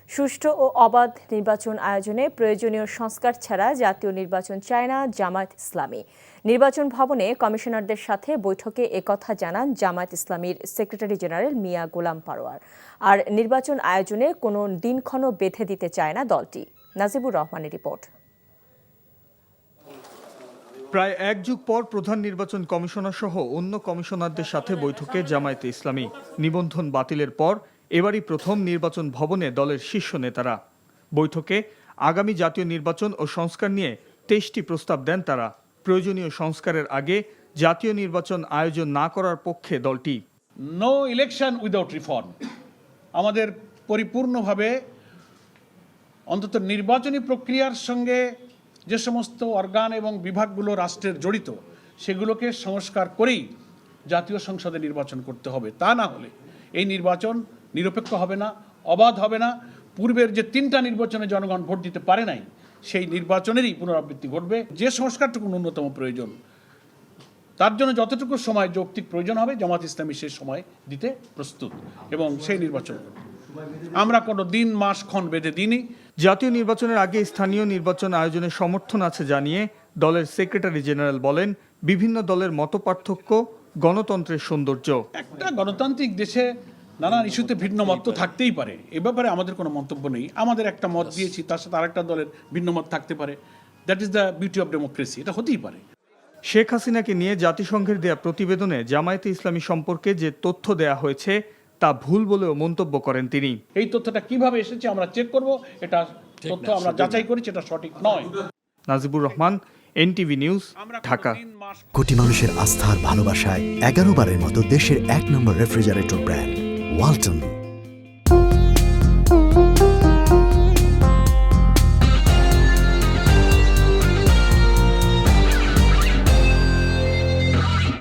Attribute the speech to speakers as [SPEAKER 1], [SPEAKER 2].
[SPEAKER 1] সুষ্ঠু ও অবাধ নির্বাচন আয়োজনে প্রয়োজনীয় সংস্কার ছাড়া জাতীয় নির্বাচন চায় না জামায়াত ইসলামী। নির্বাচন ভবনে কমিশনারদের সাথে বৈঠকে একথা জানান জামায়াত ইসলামীর সেক্রেটারি জেনারেল মিয়া গোলাম পারোয়ার। আর নির্বাচন আয়োজনে কোনো দিনক্ষণ বেঁধে দিতে চায় না দলটি। নাজিবুর রহমানের রিপোর্ট।
[SPEAKER 2] প্রায় এক যুগ পর প্রধান নির্বাচন কমিশনার সহ অন্য কমিশনারদের সাথে বৈঠকে জামায়াতে ইসলামী। নিবন্ধন বাতিলের পর এবারই প্রথম নির্বাচন ভবনে দলের শীর্ষ নেতারা। বৈঠকে আগামী জাতীয় নির্বাচন ও সংস্কার নিয়ে 23টি প্রস্তাব দেন তারা। প্রয়োজনীয় সংস্কারের আগে জাতীয় নির্বাচন আয়োজন না করার পক্ষে দলটি।
[SPEAKER 3] No election without reform. আমাদের পরিপূর্ণভাবে অন্তত নির্বাচনী প্রক্রিয়ার সঙ্গে যে সমস্ত অর্গান এবং বিভাগগুলো রাষ্ট্রের জড়িত সেগুলোকে সংস্কার করেই জাতীয় সংসদে নির্বাচন করতে হবে। তা না হলে এই নির্বাচন নিরপেক্ষ হবে না, অবাধ হবে না। পূর্বের যে 3টা নির্বাচনে জনগণ ভোট দিতে পারে নাই সেই নির্বাচনেরই পুনরাবৃত্তি ঘটবে। যে সংস্কারটুকু ন্যূনতম প্রয়োজন তার জন্য যতটুকু সময় যৌক্তিক প্রয়োজন হবে জামায়াত ইসলামী সেই সময় দিতে প্রস্তুত এবং সেই নির্বাচন আমরা কোনো দিন মাস ক্ষণ বেঁধে দিইনি।
[SPEAKER 2] জাতীয় নির্বাচনের আগে স্থানীয় নির্বাচন আয়োজনের সমর্থন আছে জানিয়ে দলের সেক্রেটারি জেনারেল বলেন, বিভিন্ন দলের মতপার্থক্য গণতন্ত্রের সৌন্দর্য।
[SPEAKER 3] একটা গণতান্ত্রিক দেশে নানান ইস্যুতে ভিন্ন মত তো থাকতেই পারে, এ ব্যাপারে আমাদের কোনো মন্তব্য নেই। আমাদের একটা মত দিয়েছি, তার সাথে আরেকটা দলের ভিন্ন মত থাকতে পারে। That is the beauty of democracy, এটা হতেই পারে।
[SPEAKER 2] শেখ হাসিনাকে নিয়ে জাতিসংঘের দেয়া প্রতিবেদনে জামায়াতে ইসলামী সম্পর্কে যে তথ্য দেয়া হয়েছে তা ভুল বলেও মন্তব্য করেন তিনি।
[SPEAKER 3] এই তথ্যটা কিভাবে এসেছে আমরা চেক করব, এটা তথ্য আমরা যাচাই করেছি, এটা সঠিক নয়।
[SPEAKER 2] Najibur Rahman, NTV news, Dhaka.
[SPEAKER 4] কোটি মানুষের আস্থার ভালোবাসায় 11 বারের মতো দেশের 1 নম্বর রেফ্রিজারেটর ব্র্যান্ড ওয়ালটন।